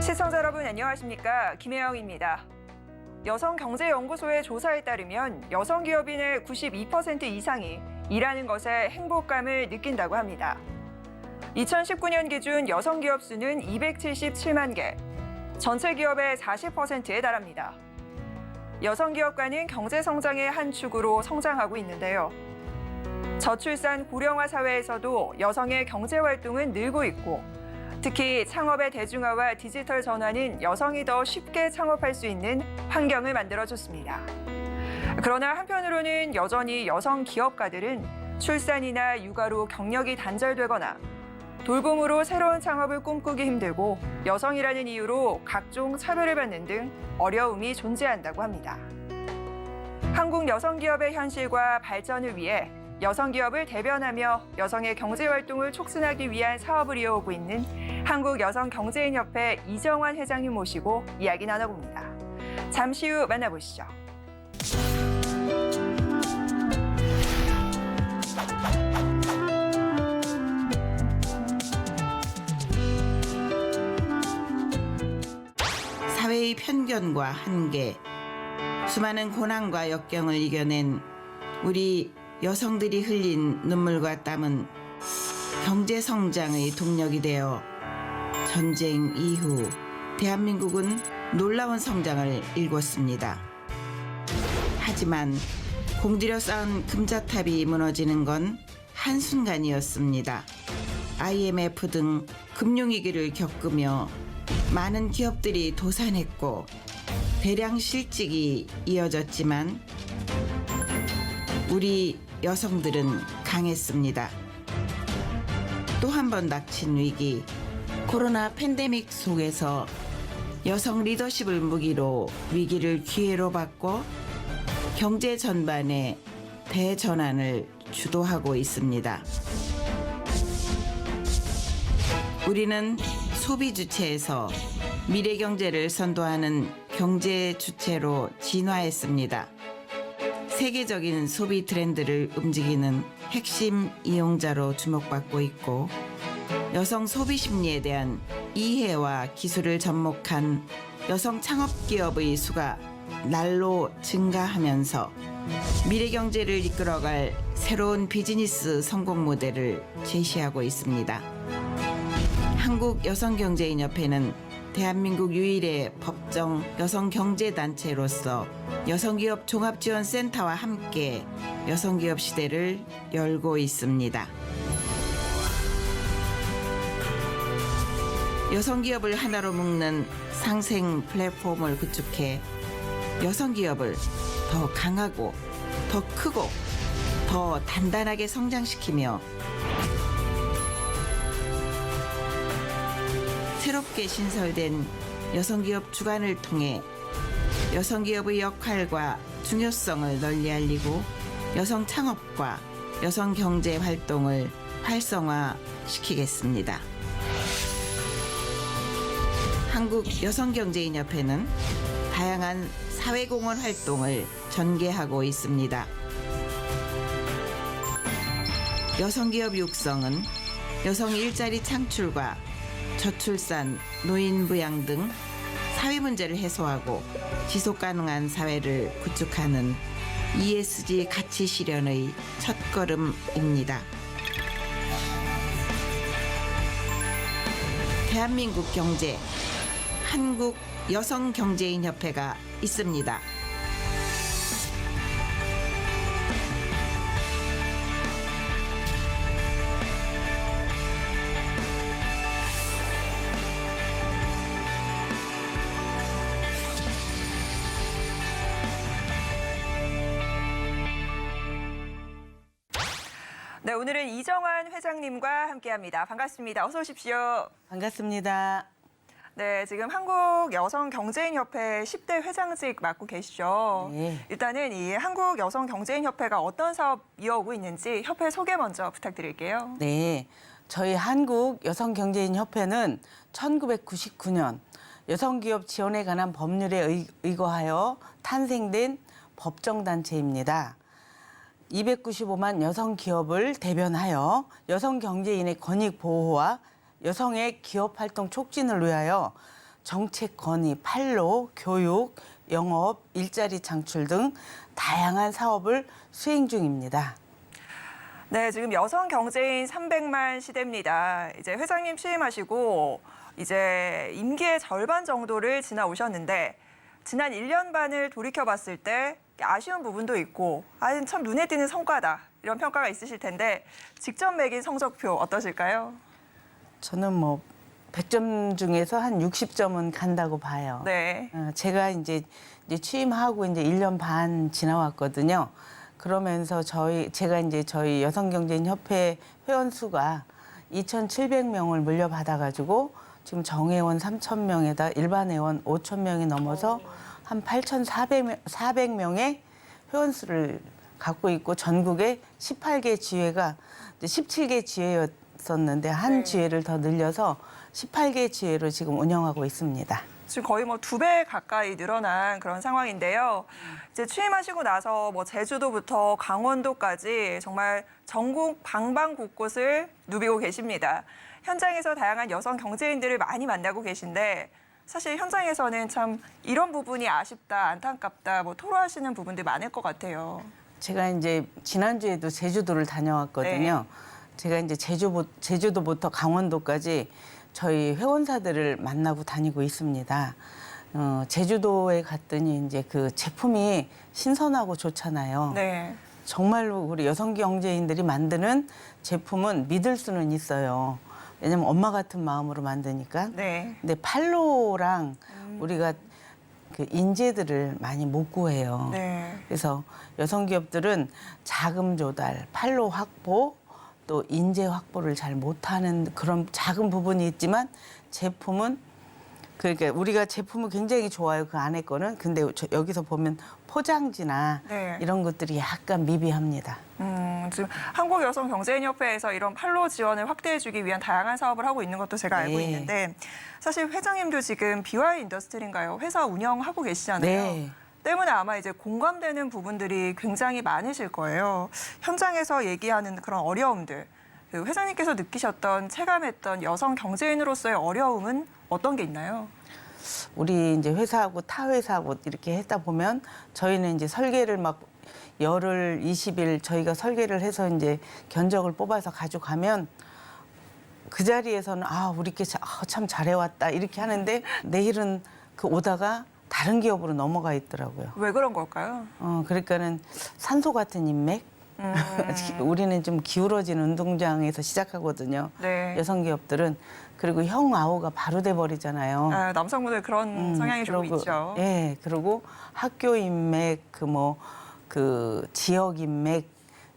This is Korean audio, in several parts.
시청자 여러분 안녕하십니까? 김혜영입니다. 여성경제연구소의 조사에 따르면 여성 기업인의 92% 이상이 일하는 것에 행복감을 느낀다고 합니다. 2019년 기준 여성 기업 수는 277만 개, 전체 기업의 40%에 달합니다. 여성 기업가는 경제 성장의 한 축으로 성장하고 있는데요. 저출산 고령화 사회에서도 여성의 경제 활동은 늘고 있고, 특히 창업의 대중화와 디지털 전환은 여성이 더 쉽게 창업할 수 있는 환경을 만들어줬습니다. 그러나 한편으로는 여전히 여성 기업가들은 출산이나 육아로 경력이 단절되거나 돌봄으로 새로운 창업을 꿈꾸기 힘들고 여성이라는 이유로 각종 차별을 받는 등 어려움이 존재한다고 합니다. 한국 여성기업의 현실과 발전을 위해 여성기업을 대변하며 여성의 경제활동을 촉진하기 위한 사업을 이어오고 있는 한국여성경제인협회 이정환 회장님 모시고 이야기 나눠봅니다. 잠시 후 만나보시죠. 사회의 편견과 한계, 수많은 고난과 역경을 이겨낸 우리 여성들이 흘린 눈물과 땀은 경제 성장의 동력이 되어 전쟁 이후 대한민국은 놀라운 성장을 일궜습니다. 하지만 공들여 쌓은 금자탑이 무너지는 건 한순간이었습니다. IMF 등 금융위기를 겪으며 많은 기업들이 도산했고 대량 실직이 이어졌지만 우리 여성들은 강했습니다. 또 한 번 닥친 위기, 코로나 팬데믹 속에서 여성 리더십을 무기로 위기를 기회로 바꿔 경제 전반의 대전환을 주도하고 있습니다. 우리는 소비 주체에서 미래 경제를 선도하는 경제 주체로 진화했습니다. 세계적인 소비 트렌드를 움직이는 핵심 이용자로 주목받고 있고, 여성 소비 심리에 대한 이해와 기술을 접목한 여성 창업 기업의 수가 날로 증가하면서 미래 경제를 이끌어갈 새로운 비즈니스 성공 모델을 제시하고 있습니다. 한국여성경제인협회는 대한민국 유일의 법정 여성경제단체로서 여성기업 종합지원센터와 함께 여성기업 시대를 열고 있습니다. 여성기업을 하나로 묶는 상생 플랫폼을 구축해 여성기업을 더 강하고 더 크고 더 단단하게 성장시키며 새롭게 신설된 여성기업 주관을 통해 여성기업의 역할과 중요성을 널리 알리고 여성 창업과 여성 경제 활동을 활성화시키겠습니다. 한국여성경제인협회는 다양한 사회공헌 활동을 전개하고 있습니다. 여성기업 육성은 여성 일자리 창출과 저출산, 노인 부양 등 사회 문제를 해소하고 지속가능한 사회를 구축하는 ESG 가치 실현의 첫걸음입니다. 대한민국 경제, 한국여성경제인협회가 있습니다. 네, 오늘은 이정환 회장님과 함께합니다. 반갑습니다. 어서 오십시오. 반갑습니다. 네, 지금 한국여성경제인협회 10대 회장직 맡고 계시죠. 네. 일단은 이 한국여성경제인협회가 어떤 사업 이어오고 있는지 협회 소개 먼저 부탁드릴게요. 네, 저희 한국여성경제인협회는 1999년 여성기업 지원에 관한 법률에 의거하여 탄생된 법정단체입니다. 295만 여성 기업을 대변하여 여성 경제인의 권익 보호와 여성의 기업 활동 촉진을 위하여 정책 건의, 판로, 교육, 영업, 일자리 창출 등 다양한 사업을 수행 중입니다. 네, 지금 여성 경제인 300만 시대입니다. 이제 회장님 취임하시고 이제 임기의 절반 정도를 지나오셨는데 지난 1년 반을 돌이켜봤을 때 아쉬운 부분도 있고 참 눈에 띄는 성과다 이런 평가가 있으실 텐데 직접 매긴 성적표 어떠실까요? 저는 뭐 100점 중에서 한 60점은 간다고 봐요. 네. 제가 이제 취임하고 이제 1년 반 지나왔거든요. 그러면서 제가 이제 저희 여성경제인협회 회원 수가 2,700명을 물려받아가지고 지금 정회원 3,000명에다 일반 회원 5,000명이 넘어서 한 8,400명의 회원 수를 갖고 있고 전국에 18개 지회가 17개 지회였었는데 한 네. 지회를 더 늘려서 18개 지회로 지금 운영하고 있습니다. 지금 거의 뭐 2배 가까이 늘어난 그런 상황인데요. 이제 취임하시고 나서 뭐 제주도부터 강원도까지 정말 전국 방방 곳곳을 누비고 계십니다. 현장에서 다양한 여성 경제인들을 많이 만나고 계신데 사실 현장에서는 참 이런 부분이 아쉽다, 안타깝다 뭐 토로하시는 부분들 많을 것 같아요. 제가 이제 지난주에도 제주도를 다녀왔거든요. 제가 이제 제주도부터 강원도까지 저희 회원사들을 만나고 다니고 있습니다. 제주도에 갔더니 이제 그 제품이 신선하고 좋잖아요. 네. 정말로 우리 여성 경제인들이 만드는 제품은 믿을 수는 있어요. 왜냐면 엄마 같은 마음으로 만드니까. 네. 근데 판로랑 우리가 그 인재들을 많이 못 구해요. 네. 그래서 여성 기업들은 자금 조달, 판로 확보, 또 인재 확보를 잘 못하는 그런 작은 부분이 있지만 제품은 그러니까 우리가 제품은 굉장히 좋아요. 그 안에 거는. 근데 여기서 보면 포장지나 네. 이런 것들이 약간 미비합니다. 지금 한국여성경제인협회에서 이런 판로 지원을 확대해주기 위한 다양한 사업을 하고 있는 것도 제가 알고 네. 있는데 사실 회장님도 지금 BY 인더스트리인가요? 회사 운영하고 계시잖아요. 네. 때문에 아마 이제 공감되는 부분들이 굉장히 많으실 거예요. 현장에서 얘기하는 그런 어려움들, 그 회장님께서 느끼셨던 체감했던 여성 경제인으로서의 어려움은 어떤 게 있나요? 우리 이제 회사하고 타 회사하고 이렇게 했다 보면 저희는 이제 설계를 막 열흘, 20일 저희가 설계를 해서 이제 견적을 뽑아서 가져가면 그 자리에서는 우리 참 잘해왔다 이렇게 하는데 내일은 그 오다가 다른 기업으로 넘어가 있더라고요. 왜 그런 걸까요? 그러니까는 산소 같은 인맥. 우리는 좀 기울어진 운동장에서 시작하거든요. 네. 여성 기업들은. 그리고 형 아우가 바로 돼 버리잖아요. 남성분들 그런 성향이 좀 있죠. 예, 그리고 학교 인맥, 그 지역 인맥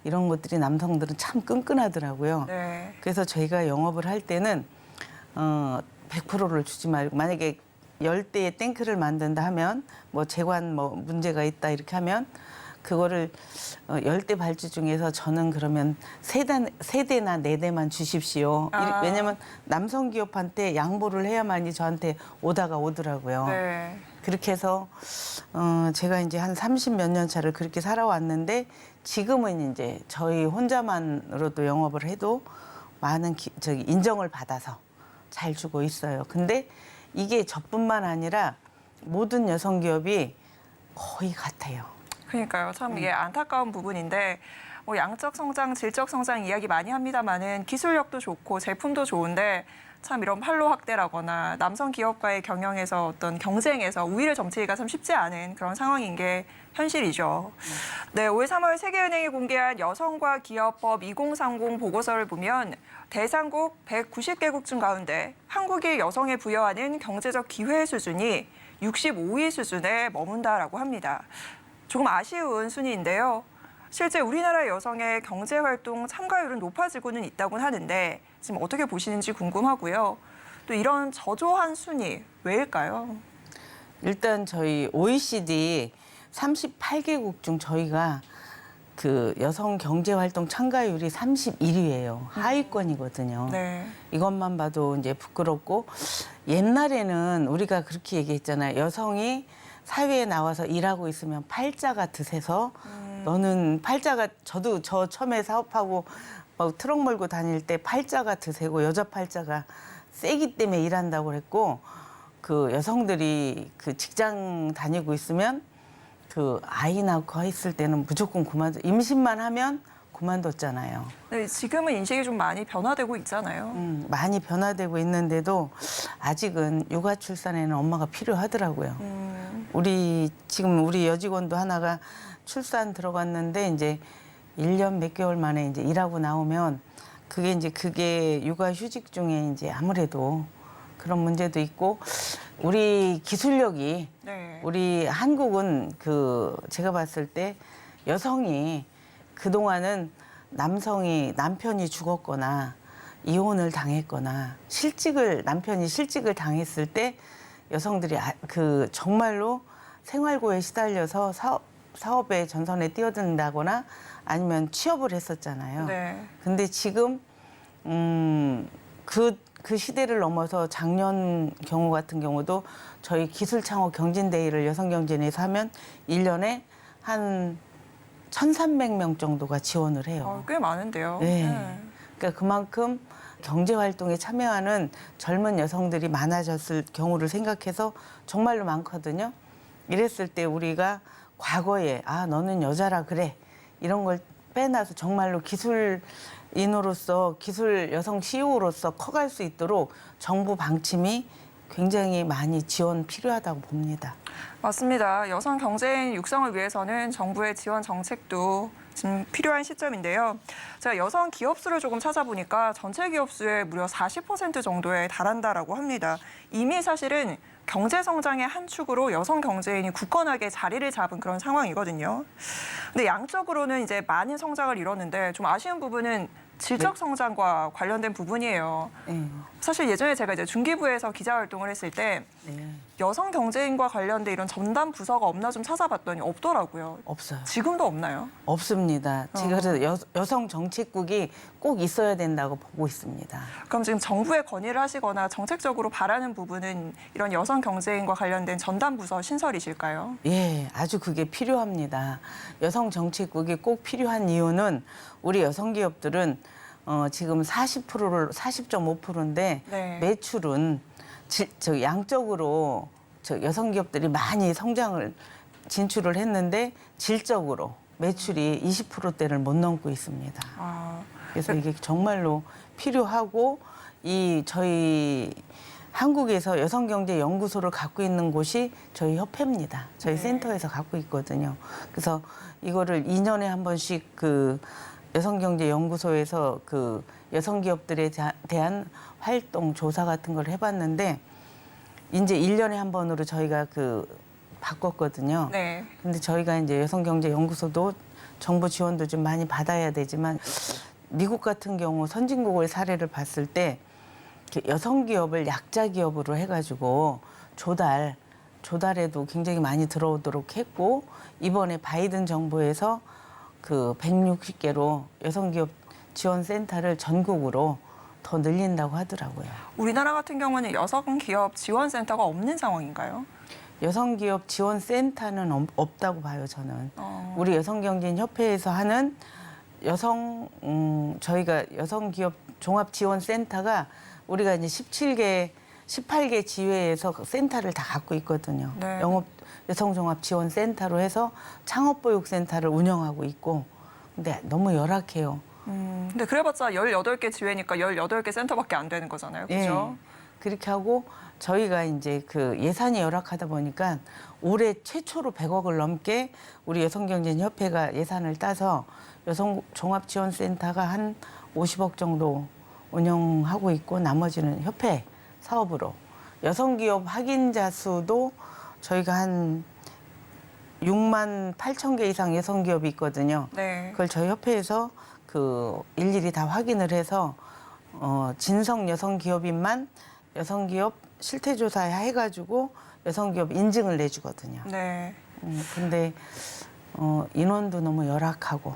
이런 것들이 남성들은 참 끈끈하더라고요. 네. 그래서 저희가 영업을 할 때는 100%를 주지 말고 만약에 10대의 탱크를 만든다 하면 뭐 재관 뭐 문제가 있다 이렇게 하면 그거를 10대 발주 중에서 저는 그러면 3대나 4대만 주십시오. 왜냐면 남성 기업한테 양보를 해야만이 저한테 오다가 오더라고요. 네. 그렇게 해서 제가 이제 한 30 몇 년 차를 그렇게 살아왔는데 지금은 이제 저희 혼자만으로도 영업을 해도 많은 인정을 받아서 잘 주고 있어요. 근데 이게 저뿐만 아니라 모든 여성 기업이 거의 같아요. 그러니까요. 참 이게 안타까운 부분인데 뭐 양적 성장, 질적 성장 이야기 많이 합니다만은 기술력도 좋고 제품도 좋은데 참 이런 판로 확대라거나 남성 기업과의 경영에서 어떤 경쟁에서 우위를 점치기가 참 쉽지 않은 그런 상황인 게 현실이죠. 네, 올 3월 세계은행이 공개한 여성과 기업법 2030 보고서를 보면 대상국 190개국 중 가운데 한국이 여성에 부여하는 경제적 기회 수준이 65위 수준에 머문다라고 합니다. 조금 아쉬운 순위인데요. 실제 우리나라 여성의 경제활동 참가율은 높아지고는 있다고는 하는데 지금 어떻게 보시는지 궁금하고요. 또 이런 저조한 순위 왜일까요? 일단 저희 OECD 38개국 중 저희가 그 여성 경제활동 참가율이 31위예요. 하위권이거든요. 네. 이것만 봐도 이제 부끄럽고 옛날에는 우리가 그렇게 얘기했잖아요. 여성이 사회에 나와서 일하고 있으면 팔자가 드세서 너는 팔자가 저 처음에 사업하고 막 트럭 몰고 다닐 때 팔자가 드세고 여자 팔자가 세기 때문에 일한다고 그랬고 그 여성들이 그 직장 다니고 있으면 그 아이 낳고 했을 때는 무조건 임신만 하면 그만뒀잖아요. 네, 지금은 인식이 좀 많이 변화되고 있잖아요. 많이 변화되고 있는데도 아직은 육아 출산에는 엄마가 필요하더라고요. 지금 우리 여직원도 하나가 출산 들어갔는데 이제 1년 몇 개월 만에 이제 일하고 나오면 그게 육아 휴직 중에 이제 아무래도 그런 문제도 있고 우리 기술력이 네. 우리 한국은 제가 봤을 때 여성이 그동안은 남편이 죽었거나 이혼을 당했거나 남편이 실직을 당했을 때 여성들이 정말로 생활고에 시달려서 사업의 전선에 뛰어든다거나 아니면 취업을 했었잖아요. 네. 근데 지금 그 시대를 넘어서 작년 경우 같은 경우도 저희 기술창업 경진데이를 여성경진에서 하면 1년에 한 1,300명 정도가 지원을 해요. 꽤 많은데요. 네. 그러니까 그만큼 경제활동에 참여하는 젊은 여성들이 많아졌을 경우를 생각해서 정말로 많거든요. 이랬을 때 우리가 과거에 너는 여자라 그래 이런 걸 빼놔서 정말로 기술인으로서 기술 여성 CEO로서 커갈 수 있도록 정부 방침이 굉장히 많이 지원 필요하다고 봅니다. 맞습니다. 여성 경제인 육성을 위해서는 정부의 지원 정책도 지금 필요한 시점인데요. 제가 여성 기업 수를 조금 찾아보니까 전체 기업 수의 무려 40% 정도에 달한다라고 합니다. 이미 사실은 경제 성장의 한 축으로 여성 경제인이 굳건하게 자리를 잡은 그런 상황이거든요. 근데 양적으로는 이제 많은 성장을 이뤘는데 좀 아쉬운 부분은 질적 성장과 관련된 부분이에요. 사실 예전에 제가 이제 중기부에서 기자 활동을 했을 때 여성 경제인과 관련된 이런 전담 부서가 없나 좀 찾아봤더니 없더라고요. 없어요. 지금도 없나요? 없습니다. 제가 그래서 여성 정책국이 꼭 있어야 된다고 보고 있습니다. 그럼 지금 정부에 건의를 하시거나 정책적으로 바라는 부분은 이런 여성 경제인과 관련된 전담 부서 신설이실까요? 예, 아주 그게 필요합니다. 여성 정책국이 꼭 필요한 이유는 우리 여성 기업들은 지금 40.5%인데 네. 매출은 양적으로 여성 기업들이 많이 진출을 했는데 질적으로 매출이 20%대를 못 넘고 있습니다. 그래서 이게 정말로 필요하고 저희 한국에서 여성경제연구소를 갖고 있는 곳이 저희 협회입니다. 저희 센터에서 갖고 있거든요. 그래서 이거를 2년에 한 번씩 여성경제연구소에서 여성기업들에 대한 활동 조사 같은 걸 해봤는데 이제 1년에 한 번으로 저희가 바꿨거든요. 네. 근데 저희가 이제 여성경제연구소도 정부 지원도 좀 많이 받아야 되지만 미국 같은 경우 선진국의 사례를 봤을 때 여성 기업을 약자 기업으로 해가지고 조달에도 굉장히 많이 들어오도록 했고 이번에 바이든 정부에서 160개로 여성 기업 지원 센터를 전국으로 더 늘린다고 하더라고요. 우리나라 같은 경우는 여성 기업 지원 센터가 없는 상황인가요? 여성 기업 지원 센터는 없다고 봐요, 저는. 우리 여성경제협회에서 하는 저희가 여성 기업 종합 지원 센터가 우리가 이제 18개 지회에서 센터를 다 갖고 있거든요. 네. 여성종합지원센터로 해서 창업보육센터를 운영하고 있고, 근데 너무 열악해요. 근데 그래봤자 18개 지회니까 18개 센터밖에 안 되는 거잖아요. 그렇죠? 예. 그렇게 하고 저희가 이제 예산이 열악하다 보니까 올해 최초로 100억을 넘게 우리 여성경제협회가 예산을 따서 여성종합지원센터가 한 50억 정도 운영하고 있고 나머지는 협회 사업으로 여성기업 확인자 수도 저희가 한 6만 8천 개 이상 여성기업이 있거든요. 네. 그걸 저희 협회에서 일일이 다 확인을 해서 진성 여성기업인만 여성기업 실태조사 해가지고 여성기업 인증을 내주거든요. 네. 근데 인원도 너무 열악하고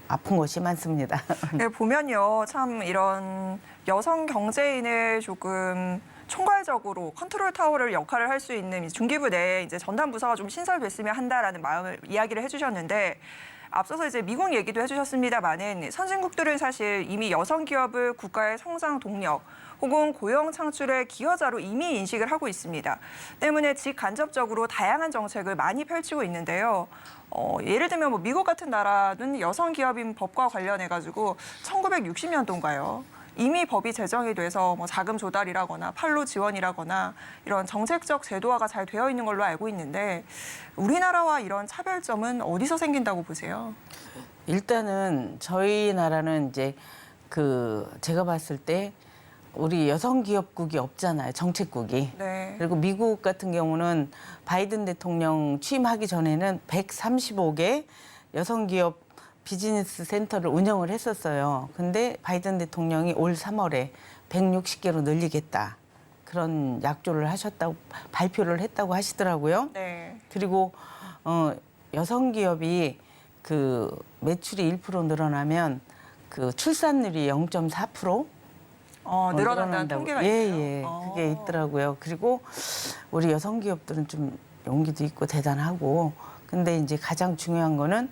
아픈 곳이 많습니다. 네, 보면요, 참 이런 여성 경제인을 조금 총괄적으로 컨트롤 타워를 역할을 할 수 있는 이 중기부 내에 이제 전담 부서가 좀 신설됐으면 한다라는 마음을 이야기를 해주셨는데 앞서서 이제 미국 얘기도 해주셨습니다만은 선진국들은 사실 이미 여성 기업을 국가의 성장 동력 혹은 고용 창출의 기여자로 이미 인식을 하고 있습니다. 때문에 직간접적으로 다양한 정책을 많이 펼치고 있는데요. 예를 들면 뭐 미국 같은 나라는 여성 기업인 법과 관련해 가지고 1960년도인가요? 이미 법이 제정이 돼서 뭐 자금 조달이라거나 판로 지원이라거나 이런 정책적 제도화가 잘 되어 있는 걸로 알고 있는데 우리나라와 이런 차별점은 어디서 생긴다고 보세요? 일단은 저희 나라는 이제 제가 봤을 때 우리 여성 기업국이 없잖아요. 정책국이. 네. 그리고 미국 같은 경우는 바이든 대통령 취임하기 전에는 135개 여성 기업 비즈니스 센터를 운영을 했었어요. 근데 바이든 대통령이 올 3월에 160개로 늘리겠다. 그런 약조를 하셨다고 발표를 했다고 하시더라고요. 네. 그리고 여성 기업이 매출이 1% 늘어나면 출산율이 0.4% 늘어난다는 통계가 있어요. 예. 그게 있더라고요. 그리고 우리 여성 기업들은 좀 용기도 있고 대단하고 근데 이제 가장 중요한 거는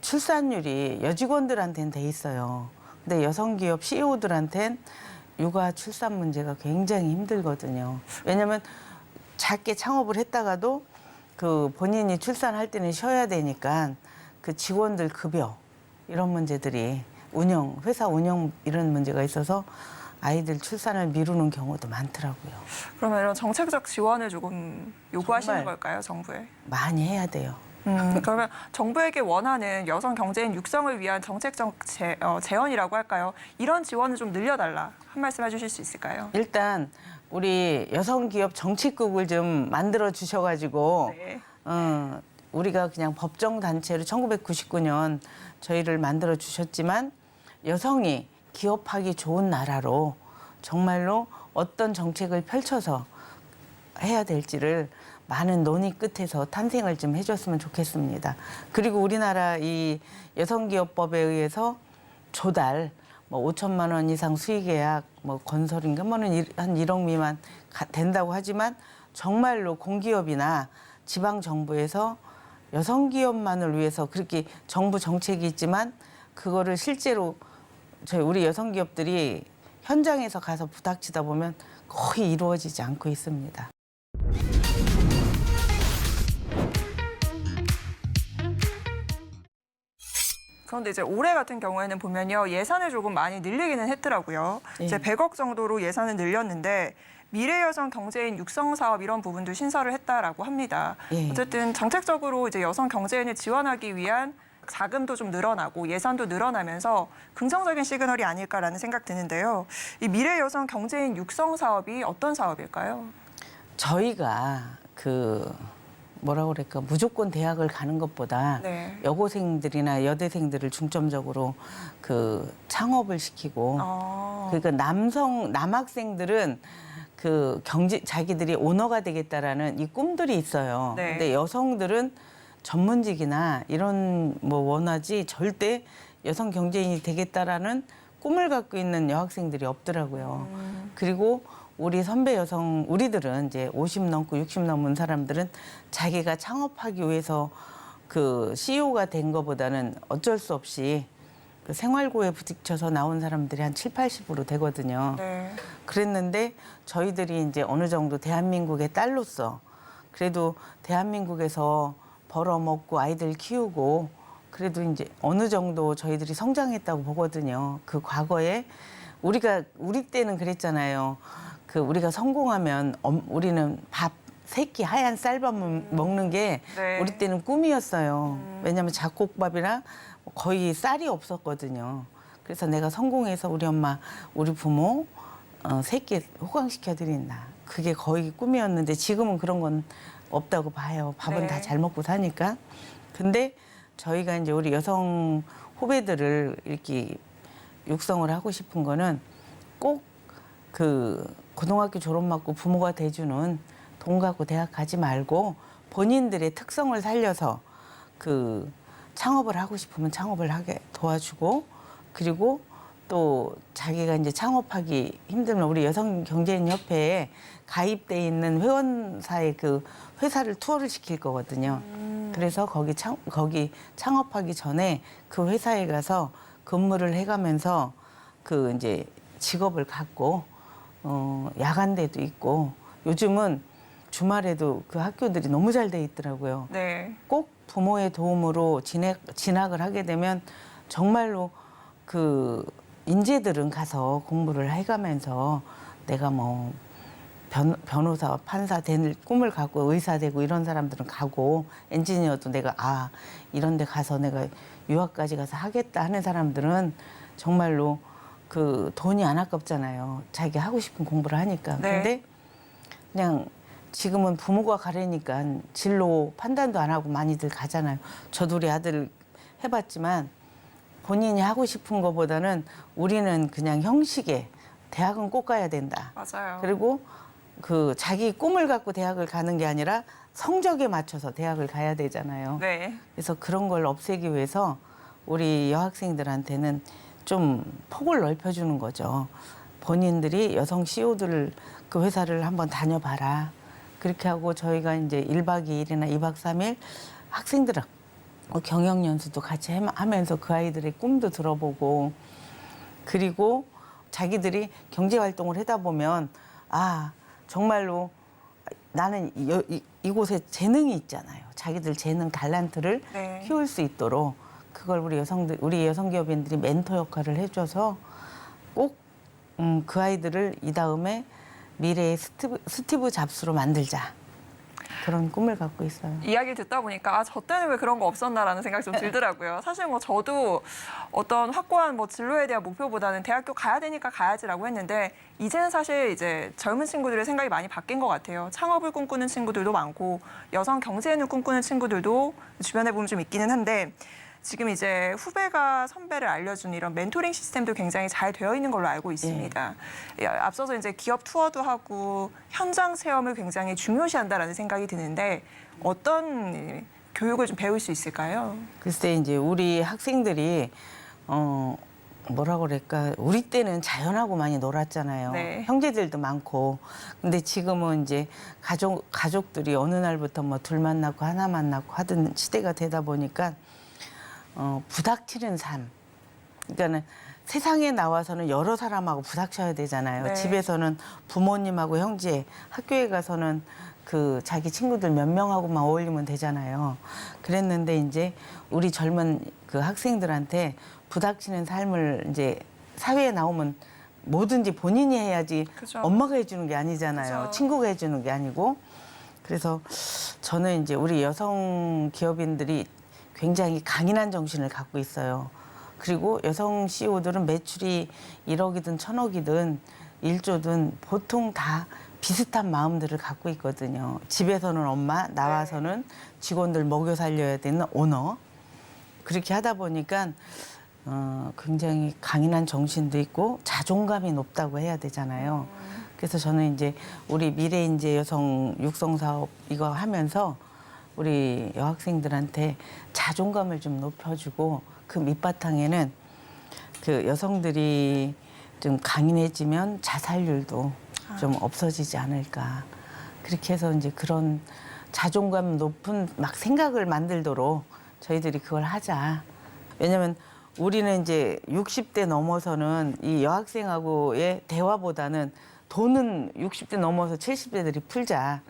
출산율이 여직원들한테는 돼 있어요. 근데 여성 기업 CEO들한테는 육아 출산 문제가 굉장히 힘들거든요. 왜냐하면 작게 창업을 했다가도 본인이 출산할 때는 쉬어야 되니까 직원들 급여 이런 문제들이 회사 운영 이런 문제가 있어서 아이들 출산을 미루는 경우도 많더라고요. 그러면 이런 정책적 지원을 조금 요구하시는 정말 걸까요, 정부에? 많이 해야 돼요. 그러면 정부에게 원하는 여성 경제인 육성을 위한 정책적 재원이라고 할까요? 이런 지원을 좀 늘려달라. 한 말씀 해주실 수 있을까요? 일단 우리 여성 기업 정책국을 좀 만들어 주셔가지고 네. 우리가 그냥 법정 단체로 1999년 저희를 만들어 주셨지만 여성이 기업하기 좋은 나라로 정말로 어떤 정책을 펼쳐서 해야 될지를 많은 논의 끝에서 탄생을 좀 해줬으면 좋겠습니다. 그리고 우리나라 이 여성기업법에 의해서 조달, 5천만 원 이상 수의계약, 건설인가 한 1억 미만 된다고 하지만 정말로 공기업이나 지방 정부에서 여성기업만을 위해서 그렇게 정부 정책이 있지만 그거를 실제로 우리 여성기업들이 현장에서 가서 부닥치다 보면 거의 이루어지지 않고 있습니다. 그런데 이제 올해 같은 경우에는 보면요. 예산을 조금 많이 늘리기는 했더라고요. 예. 이제 100억 정도로 예산을 늘렸는데 미래 여성 경제인 육성 사업 이런 부분도 신설을 했다라고 합니다. 예. 어쨌든 정책적으로 이제 여성 경제인을 지원하기 위한 자금도 좀 늘어나고 예산도 늘어나면서 긍정적인 시그널이 아닐까라는 생각 드는데요. 이 미래 여성 경제인 육성 사업이 어떤 사업일까요? 저희가 뭐라고 그럴까 무조건 대학을 가는 것보다 네. 여고생들이나 여대생들을 중점적으로 창업을 시키고 그러니까 남학생들은 자기들이 오너가 되겠다라는 이 꿈들이 있어요. 네. 근데 여성들은 전문직이나 이런 원하지 절대 여성 경제인이 되겠다라는 꿈을 갖고 있는 여학생들이 없더라고요. 그리고 우리 선배 여성, 우리들은 이제 50 넘고 60 넘은 사람들은 자기가 창업하기 위해서 CEO가 된 것보다는 어쩔 수 없이 생활고에 부딪혀서 나온 사람들이 한 7, 80% 되거든요. 네. 그랬는데 저희들이 이제 어느 정도 대한민국의 딸로서 그래도 대한민국에서 벌어먹고 아이들 키우고 그래도 이제 어느 정도 저희들이 성장했다고 보거든요. 과거에 우리 때는 그랬잖아요. 우리가 성공하면 우리는 밥 3끼 하얀 쌀밥 먹는 게 네. 우리 때는 꿈이었어요. 왜냐하면 잡곡밥이랑 거의 쌀이 없었거든요. 그래서 내가 성공해서 우리 엄마, 우리 부모 3끼 호강시켜 드린다. 그게 거의 꿈이었는데 지금은 그런 건 없다고 봐요. 밥은 네. 다 잘 먹고 사니까. 근데 저희가 이제 우리 여성 후배들을 이렇게 육성을 하고 싶은 거는 꼭 고등학교 졸업 맞고 부모가 돼주는 돈 갖고 대학 가지 말고 본인들의 특성을 살려서 창업을 하고 싶으면 창업을 하게 도와주고 그리고 또 자기가 이제 창업하기 힘들면 우리 여성경제인협회에 가입돼 있는 회원사의 그 회사를 투어를 시킬 거거든요. 그래서 거기 창업하기 전에 그 회사에 가서 근무를 해가면서 그 이제 직업을 갖고 야간대도 있고 요즘은 주말에도 그 학교들이 너무 잘 돼 있더라고요. 네. 꼭 부모의 도움으로 진학을 하게 되면 정말로 그 인재들은 가서 공부를 해가면서 내가 뭐 변호사, 판사 될 꿈을 갖고 의사 되고 이런 사람들은 가고 엔지니어도 내가 이런 데 가서 내가 유학까지 가서 하겠다 하는 사람들은 정말로 그 돈이 안 아깝잖아요. 자기 하고 싶은 공부를 하니까. 네. 근데 그냥 지금은 부모가 가려니까 진로 판단도 안 하고 많이들 가잖아요. 저도 우리 아들 해봤지만 본인이 하고 싶은 것보다는 우리는 그냥 형식에 대학은 꼭 가야 된다. 맞아요. 그리고 그 자기 꿈을 갖고 대학을 가는 게 아니라 성적에 맞춰서 대학을 가야 되잖아요. 네. 그래서 그런 걸 없애기 위해서 우리 여학생들한테는 좀 폭을 넓혀주는 거죠. 본인들이 여성 CEO들 그 회사를 한번 다녀봐라. 그렇게 하고 저희가 이제 1박 2일이나 2박 3일 학생들하고 경영연수도 같이 하면서 그 아이들의 꿈도 들어보고 그리고 자기들이 경제활동을 하다 보면 정말로 나는 이곳에 재능이 있잖아요. 자기들 재능, 달란트를 네. 키울 수 있도록 그걸 우리 여성기업인들이 멘토 역할을 해줘서 꼭 그 아이들을 이 다음에 미래의 스티브 잡스로 만들자. 그런 꿈을 갖고 있어요. 이야기를 듣다 보니까 저 때는 왜 그런 거 없었나라는 생각이 좀 들더라고요. 사실 뭐 저도 어떤 확고한 뭐 진로에 대한 목표보다는 대학교 가야 되니까 가야지라고 했는데 이제는 사실 이제 젊은 친구들의 생각이 많이 바뀐 것 같아요. 창업을 꿈꾸는 친구들도 많고 여성 경제인을 꿈꾸는 친구들도 주변에 보면 좀 있기는 한데 지금 이제 후배가 선배를 알려주는 이런 멘토링 시스템도 굉장히 잘 되어 있는 걸로 알고 있습니다. 앞서서 이제 기업 투어도 하고 현장 체험을 굉장히 중요시한다라는 생각이 드는데 어떤 교육을 좀 배울 수 있을까요? 글쎄 이제 우리 학생들이 뭐라고 그럴까 우리 때는 자연하고 많이 놀았잖아요. 네. 형제들도 많고 근데 지금은 이제 가족들이 어느 날부터 뭐 둘만 낳고 하나만 낳고 하던 시대가 되다 보니까 부닥치는 삶. 그러니까는 세상에 나와서는 여러 사람하고 부닥쳐야 되잖아요. 네. 집에서는 부모님하고 형제, 학교에 가서는 그 자기 친구들 몇 명하고만 어울리면 되잖아요. 그랬는데 이제 우리 젊은 그 학생들한테 부닥치는 삶을 이제 사회에 나오면 뭐든지 본인이 해야지 그죠. 엄마가 해주는 게 아니잖아요. 그죠. 친구가 해주는 게 아니고. 그래서 저는 이제 우리 여성 기업인들이 굉장히 강인한 정신을 갖고 있어요. 그리고 여성 CEO들은 매출이 1억이든 1,000억이든 1조든 보통 다 비슷한 마음들을 갖고 있거든요. 집에서는 엄마, 나와서는 직원들 먹여 살려야 되는 오너. 그렇게 하다 보니까 굉장히 강인한 정신도 있고 자존감이 높다고 해야 되잖아요. 그래서 저는 이제 우리 미래인재 여성 육성 사업 이거 하면서 우리 여학생들한테 자존감을 좀 높여주고 그 밑바탕에는 그 여성들이 좀 강인해지면 자살률도 좀 없어지지 않을까. 그렇게 해서 이제 그런 자존감 높은 막 생각을 만들도록 저희들이 그걸 하자. 왜냐면 우리는 이제 60대 넘어서는 이 여학생하고의 대화보다는 돈은 60대 넘어서 70대들이 풀자.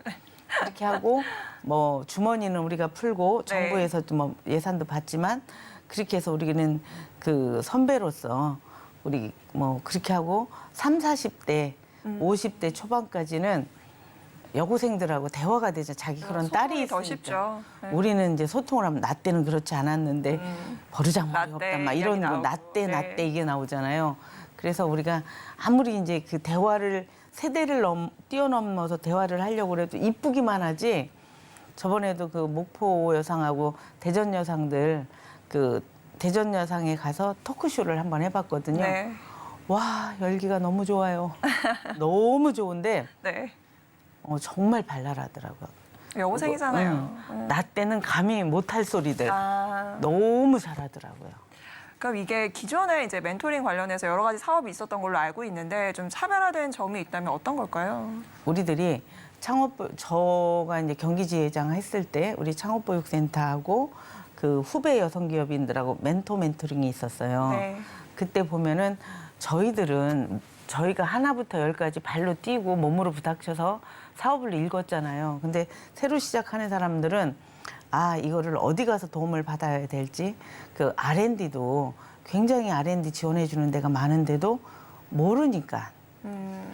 그렇게 하고 뭐 주머니는 우리가 풀고 네. 정부에서도 뭐 예산도 받지만 그렇게 해서 우리는 그 선배로서 우리 뭐 그렇게 하고 40대, 50대 초반까지는 여고생들하고 대화가 되죠. 자기 그런 딸이 소통이 있으니까. 더 쉽죠. 네. 우리는 이제 소통을 하면 나 때는 그렇지 않았는데 버르장머리 나 때 없다 막 이런 이야기 거 나 나오고. 때 나 네. 때 이게 나오잖아요. 그래서 우리가 아무리 이제 그 대화를 세대를 뛰어넘어서 대화를 하려고 해도 이쁘기만 하지. 저번에도 그 목포 여상하고 대전 여상들 그 대전 여상에 가서 토크쇼를 한번 해봤거든요. 네. 와 열기가 너무 좋아요. 너무 좋은데 네. 정말 발랄하더라고요. 여고생이잖아요. 나 때는 감히 못할 소리들 아, 너무 잘하더라고요. 그럼 이게 기존에 이제 멘토링 관련해서 여러 가지 사업이 있었던 걸로 알고 있는데 좀 차별화된 점이 있다면 어떤 걸까요? 우리들이 저가 이제 경기지회장 했을 때 우리 창업보육센터하고 그 후배 여성기업인들하고 멘토링이 있었어요. 네. 그때 보면은 저희가 하나부터 열까지 발로 뛰고 몸으로 부닥쳐서 사업을 읽었잖아요. 근데 새로 시작하는 사람들은 이거를 어디 가서 도움을 받아야 될지 그 R&D도 굉장히 R&D 지원해 주는 데가 많은데도 모르니까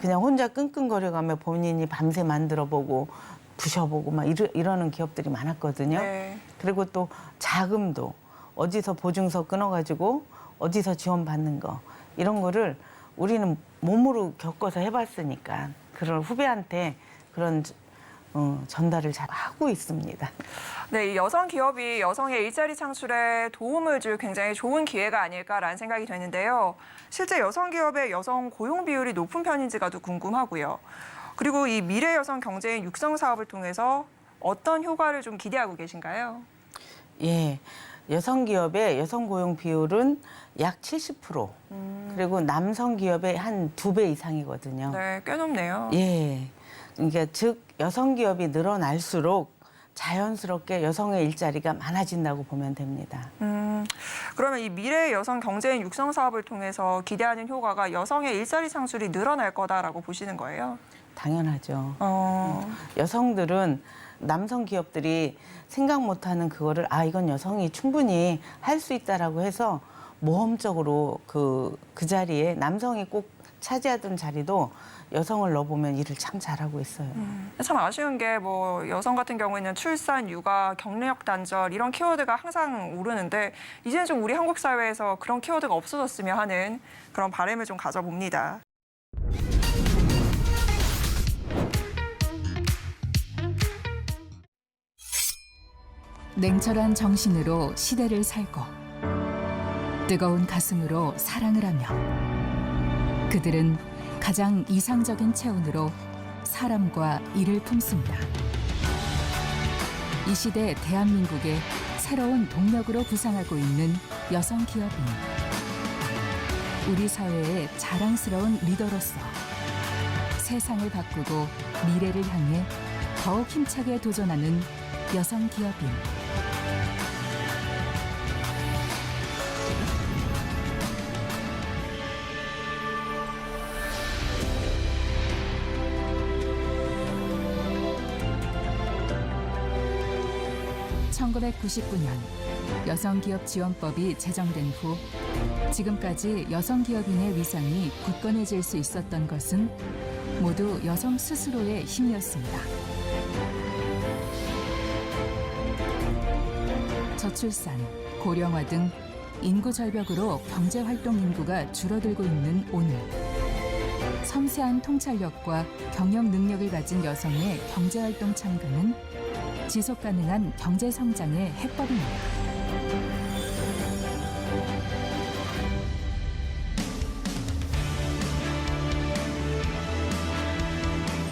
그냥 혼자 끙끙거려가며 본인이 밤새 만들어보고 부셔보고 막 이러는 기업들이 많았거든요. 네. 그리고 또 자금도 어디서 보증서 끊어가지고 어디서 지원받는 거 이런 거를 우리는 몸으로 겪어서 해봤으니까 그런 후배한테 그런 전달을 잘 하고 있습니다. 네, 이 여성 기업이 여성의 일자리 창출에 도움을 줄 굉장히 좋은 기회가 아닐까라는 생각이 되는데요. 실제 여성 기업의 여성 고용 비율이 높은 편인지가 더 궁금하고요. 그리고 이 미래 여성 경제인 육성 사업을 통해서 어떤 효과를 좀 기대하고 계신가요? 예, 여성 기업의 여성 고용 비율은 약 70%, 그리고 남성 기업의 한 2배 이상이거든요. 네, 꽤 높네요. 예, 그러니까 즉 여성 기업이 늘어날수록 자연스럽게 여성의 일자리가 많아진다고 보면 됩니다. 그러면 이 미래 여성 경제인 육성 사업을 통해서 기대하는 효과가 여성의 일자리 창출이 늘어날 거다라고 보시는 거예요? 당연하죠. 어, 여성들은 남성 기업들이 생각 못하는 그거를 이건 여성이 충분히 할 수 있다라고 해서 모험적으로 그 자리에 남성이 꼭 차지하던 자리도 여성을 넣어보면 일을 참 잘하고 있어요. 참 아쉬운 게 뭐 여성 같은 경우에는 출산, 육아, 경력 단절 이런 키워드가 항상 오르는데 이제는 좀 우리 한국 사회에서 그런 키워드가 없어졌으면 하는 그런 바람을 좀 가져봅니다. 냉철한 정신으로 시대를 살고 뜨거운 가슴으로 사랑을 하며 그들은 가장 이상적인 체온으로 사람과 일을 품습니다. 이 시대 대한민국의 새로운 동력으로 부상하고 있는 여성 기업인. 우리 사회의 자랑스러운 리더로서 세상을 바꾸고 미래를 향해 더욱 힘차게 도전하는 여성 기업인. (1999년) 여성기업지원법이 제정된 후 지금까지 여성기업인의 위상이 굳건해질 수 있었던 것은 모두 여성 스스로의 힘이었습니다. 저출산, 고령화 등 인구 절벽으로 경제활동 인구가 줄어들고 있는 오늘, 섬세한 통찰력과 경영 능력을 가진 여성의 경제활동 참가는 지속가능한 경제성장의 해법입니다.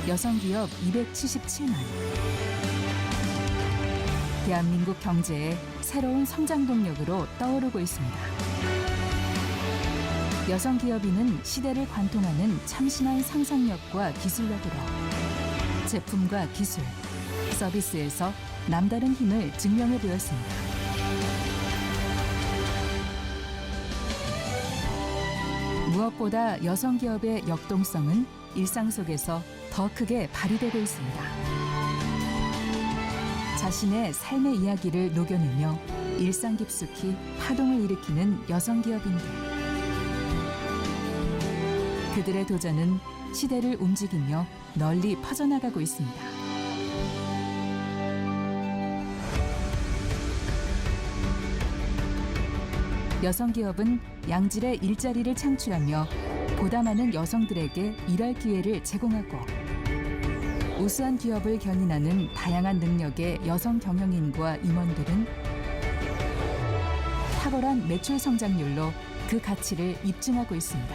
여성기업 277만. 대한민국 경제의 새로운 성장 동력으로 떠오르고 있습니다. 여성기업인은 시대를 관통하는 참신한 상상력과 기술력으로 제품과 기술, 서비스에서 남다른 힘을 증명해 보였습니다. 무엇보다 여성기업의 역동성은 일상 속에서 더 크게 발휘되고 있습니다. 자신의 삶의 이야기를 녹여내며 일상 깊숙이 파동을 일으키는 여성기업인들. 그들의 도전은 시대를 움직이며 널리 퍼져나가고 있습니다. 여성기업은 양질의 일자리를 창출하며 보다 많은 여성들에게 일할 기회를 제공하고 우수한 기업을 견인하는 다양한 능력의 여성 경영인과 임원들은 탁월한 매출 성장률로 그 가치를 입증하고 있습니다.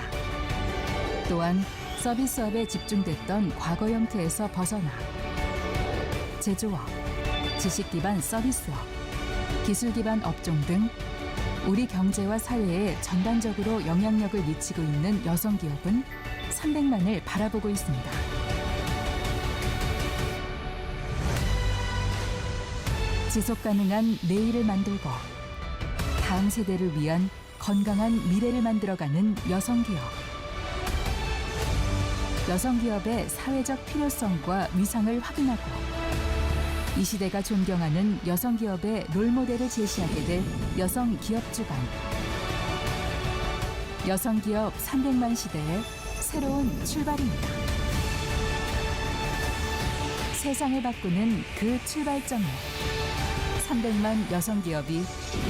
또한 서비스업에 집중됐던 과거 형태에서 벗어나 제조업, 지식 기반 서비스업, 기술 기반 업종 등 우리 경제와 사회에 전반적으로 영향력을 미치고 있는 여성 기업은 300만을 바라보고 있습니다. 지속 가능한 내일을 만들고 다음 세대를 위한 건강한 미래를 만들어가는 여성 기업. 여성 기업의 사회적 필요성과 위상을 확인하고 이 시대가 존경하는 여성 기업의 롤모델을 제시하게 될 여성 기업 주간. 여성 기업 300만 시대의 새로운 출발입니다. 세상을 바꾸는 그 출발점에 300만 여성 기업이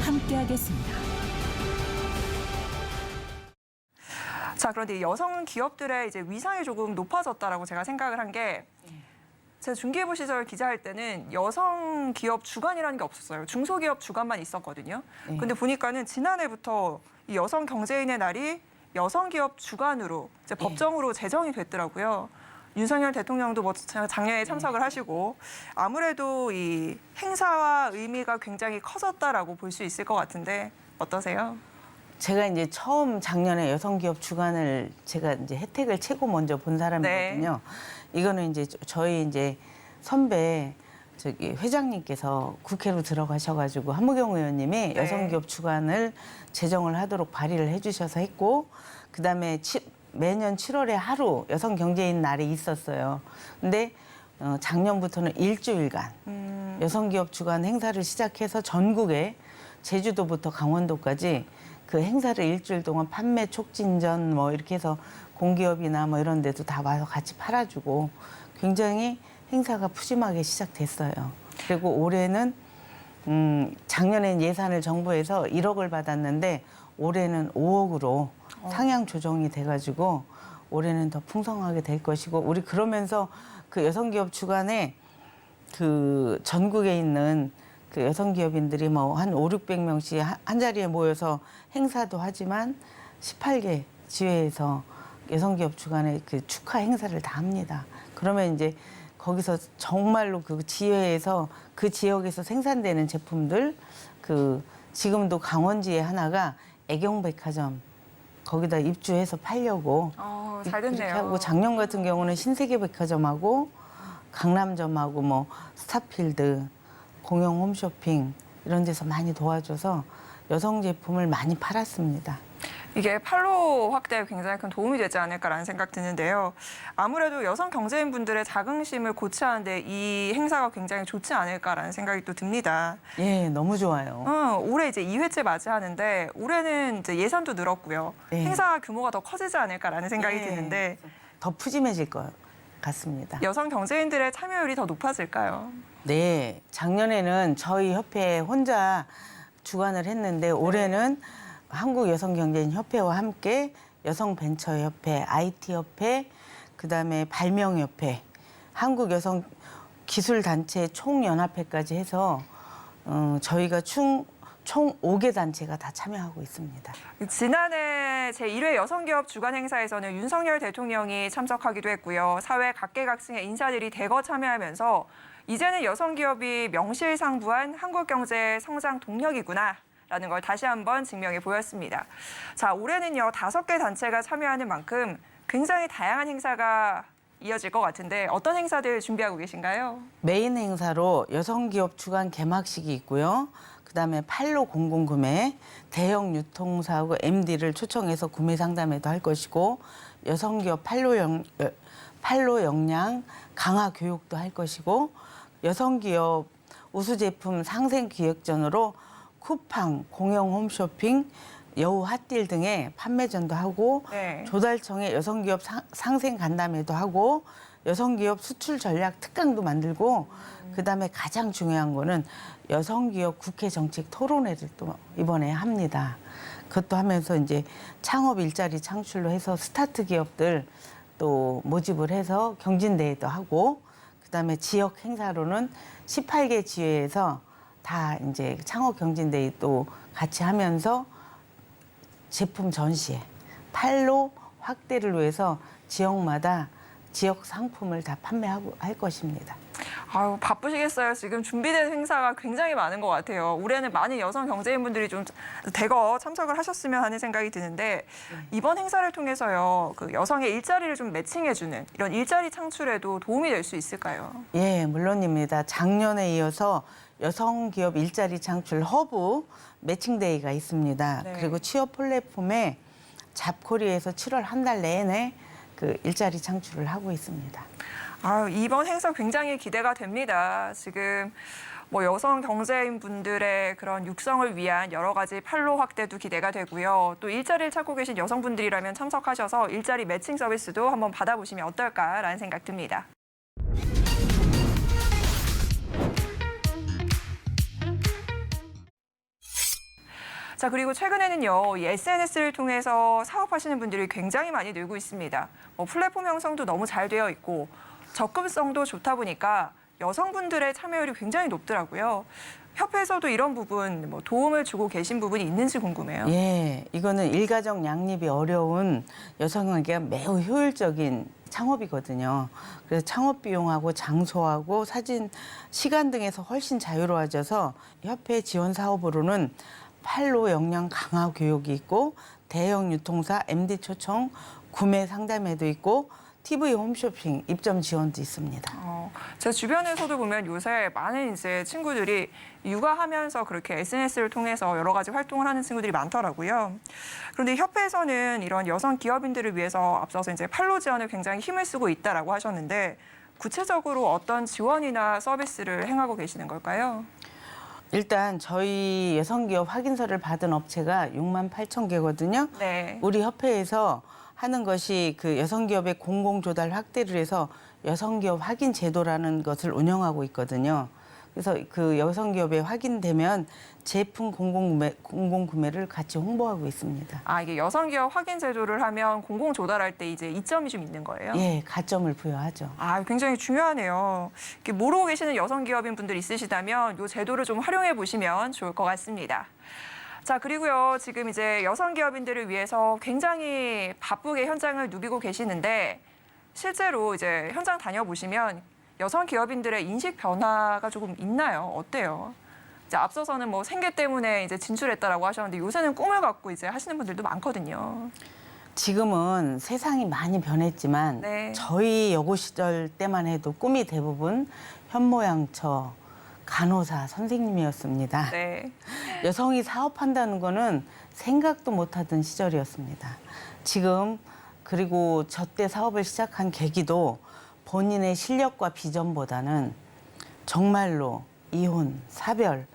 함께하겠습니다. 자, 그런데 여성 기업들의 이제 위상이 조금 높아졌다라고 제가 생각을 한 게 제가 중개부 시절 기자할 때는 여성 기업 주간이라는 게 없었어요. 중소기업 주간만 있었거든요. 근데 보니까는 지난해부터 이 여성 경제인의 날이 여성 기업 주간으로 이제 법정으로 제정이 됐더라고요. 윤석열 대통령도 뭐 장려에 참석을 하시고 아무래도 이 행사와 의미가 굉장히 커졌다라고 볼 수 있을 것 같은데 어떠세요? 제가 이제 처음 작년에 여성기업 주간을 제가 이제 혜택을 최고 먼저 본 사람이거든요. 이거는 이제 저희 이제 선배 저기 회장님께서 국회로 들어가셔가지고 한무경 의원님이 여성기업 주간을 제정을 하도록 발의를 해주셔서 했고, 그다음에 매년 7월에 하루 여성 경제인 날이 있었어요. 근데 작년부터는 일주일간 여성기업 주간 행사를 시작해서 전국에 제주도부터 강원도까지 그 행사를 일주일 동안 판매 촉진전 뭐 이렇게 해서 공기업이나 뭐 이런 데도 다 와서 같이 팔아주고 굉장히 행사가 푸짐하게 시작됐어요. 그리고 올해는 작년엔 예산을 정부에서 1억을 받았는데 올해는 5억으로 상향 조정이 돼가지고 올해는 더 풍성하게 될 것이고, 우리 그러면서 그 여성기업 주간에 그 전국에 있는 그 여성 기업인들이 뭐 한 500~600명씩 한 자리에 모여서 행사도 하지만 18개 지회에서 여성 기업 주간에 그 축하 행사를 다 합니다. 그러면 이제 거기서 정말로 그 지회에서 그 지역에서 생산되는 제품들, 그 지금도 강원지에 하나가 애경백화점 거기다 입주해서 팔려고 잘 됐네요. 그렇게 하고, 작년 같은 경우는 신세계백화점하고 강남점하고 뭐 스타필드, 공영 홈쇼핑 이런 데서 많이 도와줘서 여성 제품을 많이 팔았습니다. 이게 판로 확대에 굉장히 큰 도움이 되지 않을까라는 생각 드는데요. 아무래도 여성 경제인분들의 자긍심을 고취하는데 이 행사가 굉장히 좋지 않을까라는 생각이 또 듭니다. 예, 너무 좋아요. 올해 이제 2회째 맞이하는데 올해는 이제 예산도 늘었고요. 네. 행사 규모가 더 커지지 않을까라는 생각이 네. 드는데 더 푸짐해질 것 같습니다. 여성 경제인들의 참여율이 더 높아질까요? 네, 작년에는 저희 협회 혼자 주관을 했는데 올해는 한국여성경제인협회와 함께 여성벤처협회, IT협회, 그다음에 발명협회, 한국여성기술단체 총연합회까지 해서 저희가 총 5개 단체가 다 참여하고 있습니다. 지난해 제1회 여성기업 주간 행사에서는 윤석열 대통령이 참석하기도 했고요. 사회 각계각층의 인사들이 대거 참여하면서 이제는 여성기업이 명실상부한 한국경제의 성장 동력이구나 라는 걸 다시 한번 증명해 보였습니다. 자, 올해는요 5개 단체가 참여하는 만큼 굉장히 다양한 행사가 이어질 것 같은데 어떤 행사들 준비하고 계신가요? 메인 행사로 여성기업 주간 개막식이 있고요. 그다음에 판로 공공구매, 대형 유통사하고 MD를 초청해서 구매 상담회도 할 것이고, 여성기업 판로 역량 강화 교육도 할 것이고, 여성기업 우수 제품 상생 기획전으로 쿠팡, 공영 홈쇼핑, 여우 핫딜 등의 판매전도 하고, 네. 조달청의 여성기업 상생 간담회도 하고, 여성기업 수출 전략 특강도 만들고, 그다음에 가장 중요한 거는 여성기업 국회 정책 토론회를 또 이번에 합니다. 그것도 하면서 이제 창업 일자리 창출로 해서 스타트 기업들 또 모집을 해서 경진대회도 하고, 그다음에 지역 행사로는 18개 지회에서 다 이제 창업 경진대회 또 같이 하면서 제품 전시회, 판로 확대를 위해서 지역마다 지역 상품을 다 판매하고 할 것입니다. 아유, 바쁘시겠어요. 지금 준비된 행사가 굉장히 많은 것 같아요. 올해는 많은 여성 경제인분들이 좀 대거 참석을 하셨으면 하는 생각이 드는데 이번 행사를 통해서요, 그 여성의 일자리를 좀 매칭해주는 이런 일자리 창출에도 도움이 될 수 있을까요? 예, 물론입니다. 작년에 이어서 여성기업 일자리 창출 허브 매칭데이가 있습니다. 네. 그리고 취업 플랫폼에 잡코리에서 7월 한 달 내내 그 일자리 창출을 하고 있습니다. 아유, 이번 행사 굉장히 기대가 됩니다. 지금 뭐 여성 경제인 분들의 그런 육성을 위한 여러 가지 판로 확대도 기대가 되고요. 또 일자리를 찾고 계신 여성분들이라면 참석하셔서 일자리 매칭 서비스도 한번 받아보시면 어떨까라는 생각 듭니다. 자, 그리고 최근에는요, 이 SNS를 통해서 사업하시는 분들이 굉장히 많이 늘고 있습니다. 뭐 플랫폼 형성도 너무 잘 되어 있고 접근성도 좋다 보니까 여성분들의 참여율이 굉장히 높더라고요. 협회에서도 이런 부분 뭐 도움을 주고 계신 부분이 있는지 궁금해요. 예, 이거는 일가정 양립이 어려운 여성에게 매우 효율적인 창업이거든요. 그래서 창업 비용하고 장소하고 사진, 시간 등에서 훨씬 자유로워져서 협회 지원 사업으로는 판로 역량 강화 교육이 있고 대형 유통사 MD 초청 구매 상담회도 있고 TV 홈쇼핑 입점 지원도 있습니다. 제 주변에서도 보면 요새 많은 이제 친구들이 육아하면서 그렇게 SNS를 통해서 여러 가지 활동을 하는 친구들이 많더라고요. 그런데 협회에서는 이런 여성 기업인들을 위해서 앞서서 이제 판로 지원을 굉장히 힘을 쓰고 있다라고 하셨는데 구체적으로 어떤 지원이나 서비스를 행하고 계시는 걸까요? 일단 저희 여성기업 확인서를 받은 업체가 6만 8천 개거든요. 네. 우리 협회에서 하는 것이 그 여성기업의 공공조달 확대를 해서 여성기업 확인 제도라는 것을 운영하고 있거든요. 그래서 그 여성기업에 확인되면 제품 공공구매를 같이 홍보하고 있습니다. 아, 이게 여성기업 확인 제도를 하면 공공 조달할 때 이제 이점이 좀 있는 거예요? 예, 가점을 부여하죠. 아, 굉장히 중요하네요. 이렇게 모르고 계시는 여성기업인 분들 있으시다면 이 제도를 좀 활용해 보시면 좋을 것 같습니다. 자, 그리고요, 지금 이제 여성기업인들을 위해서 굉장히 바쁘게 현장을 누비고 계시는데 실제로 이제 현장 다녀보시면 여성기업인들의 인식 변화가 조금 있나요? 어때요? 이제 앞서서는 뭐 생계 때문에 이제 진출했다라고 하셨는데 요새는 꿈을 갖고 이제 하시는 분들도 많거든요. 지금은 세상이 많이 변했지만 네. 저희 여고 시절 때만 해도 꿈이 대부분 현모양처, 간호사, 선생님이었습니다. 네. 여성이 사업한다는 거는 생각도 못하던 시절이었습니다. 지금 그리고 저 때 사업을 시작한 계기도 본인의 실력과 비전보다는 정말로 이혼, 사별,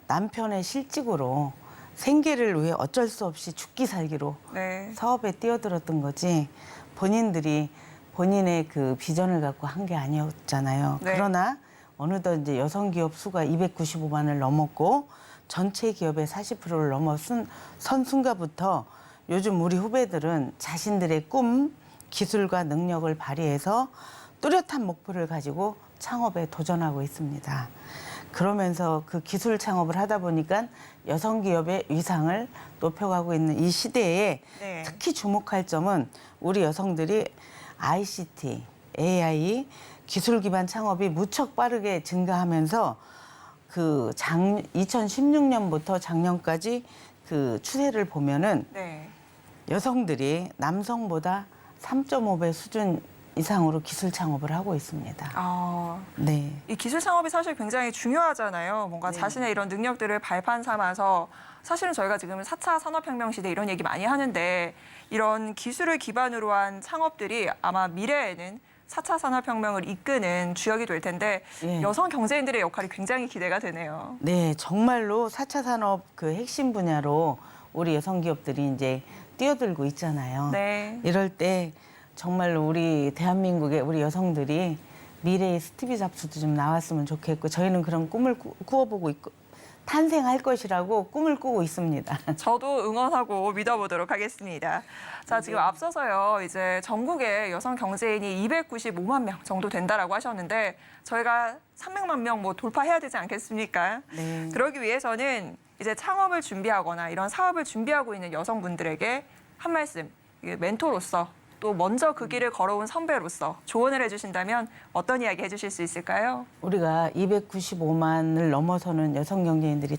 남편의 실직으로 생계를 위해 어쩔 수 없이 죽기 살기로 네. 사업에 뛰어들었던 거지 본인들이 본인의 그 비전을 갖고 한 게 아니었잖아요. 네. 그러나 어느덧 이제 여성 기업 수가 295만을 넘었고 전체 기업의 40%를 넘어선 순간부터 요즘 우리 후배들은 자신들의 꿈, 기술과 능력을 발휘해서 뚜렷한 목표를 가지고 창업에 도전하고 있습니다. 그러면서 그 기술 창업을 하다 보니까 여성 기업의 위상을 높여가고 있는 이 시대에 네. 특히 주목할 점은 우리 여성들이 ICT, AI, 기술 기반 창업이 무척 빠르게 증가하면서 그 2016년부터 작년까지 그 추세를 보면은 네. 여성들이 남성보다 3.5배 수준 이상으로 기술 창업을 하고 있습니다. 아, 네. 이 기술 창업이 사실 굉장히 중요하잖아요. 뭔가 네. 자신의 이런 능력들을 발판 삼아서 사실은 저희가 지금 4차 산업혁명 시대 이런 얘기 많이 하는데 이런 기술을 기반으로 한 창업들이 아마 미래에는 4차 산업혁명을 이끄는 주역이 될 텐데 예. 여성 경제인들의 역할이 굉장히 기대가 되네요. 네, 정말로 4차 산업 그 핵심 분야로 우리 여성 기업들이 이제 뛰어들고 있잖아요. 네. 이럴 때 정말로 우리 대한민국의 우리 여성들이 미래의 스티브 잡스도 좀 나왔으면 좋겠고 저희는 그런 꿈을 꾸어보고 있고 탄생할 것이라고 꿈을 꾸고 있습니다. 저도 응원하고 믿어보도록 하겠습니다. 자, 지금 앞서서요, 이제 전국에 여성 경제인이 295만 명 정도 된다라고 하셨는데 저희가 300만 명 뭐 돌파해야 되지 않겠습니까? 네. 그러기 위해서는 이제 창업을 준비하거나 이런 사업을 준비하고 있는 여성분들에게 한 말씀, 이게 멘토로서 또 먼저 그 길을 걸어온 선배로서 조언을 해주신다면 어떤 이야기 해주실 수 있을까요? 우리가 295만을 넘어서는 여성 경제인들이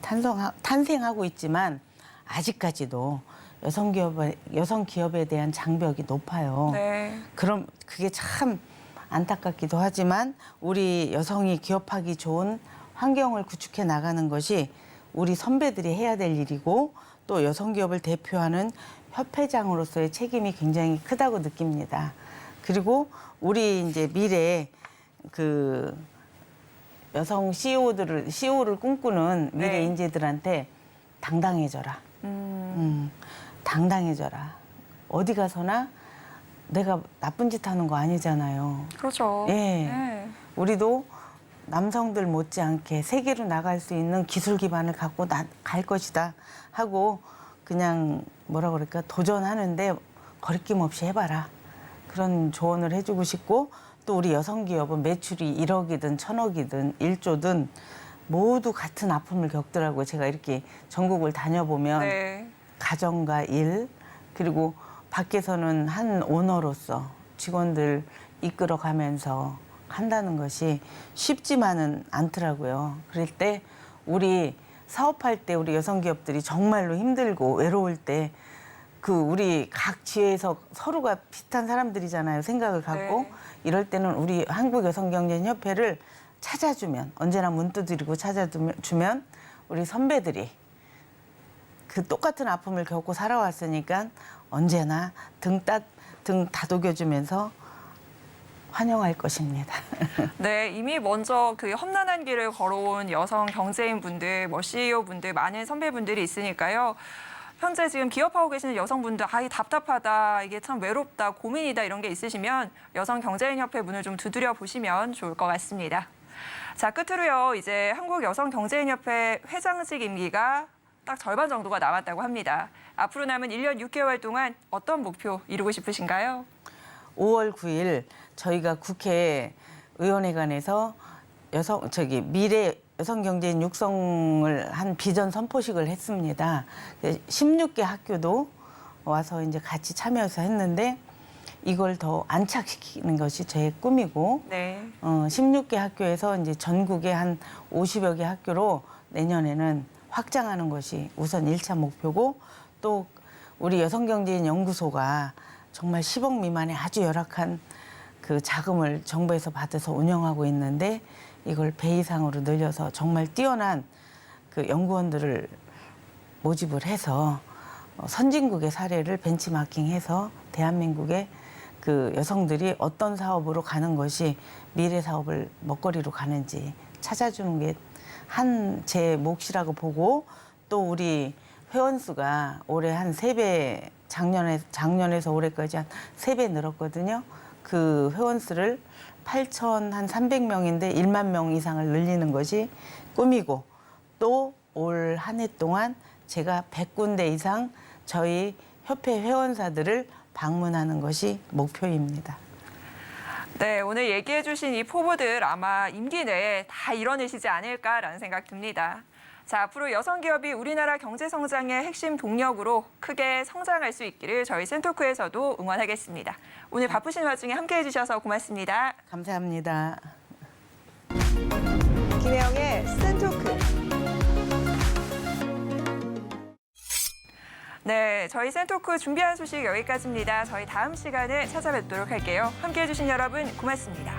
탄생하고 있지만 아직까지도 여성 기업에 대한 장벽이 높아요. 네. 그럼 그게 참 안타깝기도 하지만 우리 여성이 기업하기 좋은 환경을 구축해 나가는 것이 우리 선배들이 해야 될 일이고 또 여성 기업을 대표하는 협회장으로서의 책임이 굉장히 크다고 느낍니다. 그리고 우리 이제 미래 그 여성 CEO를 꿈꾸는 미래 네. 인재들한테 당당해져라. 당당해져라. 어디 가서나 내가 나쁜 짓 하는 거 아니잖아요. 그렇죠. 예. 네. 우리도 남성들 못지않게 세계로 나갈 수 있는 기술 기반을 갖고 갈 것이다 하고 그냥 뭐라 그럴까 도전하는데 거리낌 없이 해봐라. 그런 조언을 해주고 싶고 또 우리 여성 기업은 매출이 1억이든 1,000억이든 1조든 모두 같은 아픔을 겪더라고요. 제가 이렇게 전국을 다녀보면 네. 가정과 일 그리고 밖에서는 한 오너로서 직원들 이끌어가면서 한다는 것이 쉽지만은 않더라고요. 그럴 때 우리 사업할 때 우리 여성 기업들이 정말로 힘들고 외로울 때 그 우리 각 지회에서 서로가 비슷한 사람들이잖아요. 생각을 갖고 네. 이럴 때는 우리 한국여성경제협회를 찾아주면 언제나 문 두드리고 찾아주면 우리 선배들이 그 똑같은 아픔을 겪고 살아왔으니까 언제나 등 다독여주면서 환영할 것입니다. 네, 이미 먼저 그 험난한 길을 걸어온 여성 경제인분들, CEO분들, 많은 선배분들이 있으니까요. 현재 지금 기업하고 계시는 여성분들, 이 답답하다, 이게 참 외롭다, 고민이다 이런 게 있으시면 여성 경제인협회 문을 좀 두드려 보시면 좋을 것 같습니다. 자, 끝으로요. 이제 한국여성경제인협회 회장직 임기가 딱 절반 정도가 남았다고 합니다. 앞으로 남은 1년 6개월 동안 어떤 목표 이루고 싶으신가요? 5월 9일 저희가 국회 의원회관에서 미래 여성 경제인 육성을 한 비전 선포식을 했습니다. 16개 학교도 와서 이제 같이 참여해서 했는데 이걸 더 안착시키는 것이 제 꿈이고 네. 16개 학교에서 이제 전국에 한 50여 개 학교로 내년에는 확장하는 것이 우선 1차 목표고 또 우리 여성경제인 연구소가 정말 10억 미만의 아주 열악한 그 자금을 정부에서 받아서 운영하고 있는데 이걸 배 이상으로 늘려서 정말 뛰어난 그 연구원들을 모집을 해서 선진국의 사례를 벤치마킹해서 대한민국의 그 여성들이 어떤 사업으로 가는 것이 미래 사업을 먹거리로 가는지 찾아주는 게 한 제 몫이라고 보고 또 우리 회원 수가 올해 한 3배 작년에서 올해까지 한 3배 늘었거든요. 그 회원 수를 8,300명인데 1만 명 이상을 늘리는 것이 꿈이고 또 올 한 해 동안 제가 100군데 이상 저희 협회 회원사들을 방문하는 것이 목표입니다. 네, 오늘 얘기해 주신 이 포부들 아마 임기 내에 다 이뤄내시지 않을까라는 생각 듭니다. 자, 앞으로 여성 기업이 우리나라 경제 성장의 핵심 동력으로 크게 성장할 수 있기를 저희 센토크에서도 응원하겠습니다. 오늘 바쁘신 와중에 함께해 주셔서 고맙습니다. 감사합니다. 김혜영의 센토크. 네, 저희 센토크 준비한 소식 여기까지입니다. 저희 다음 시간에 찾아뵙도록 할게요. 함께해 주신 여러분 고맙습니다.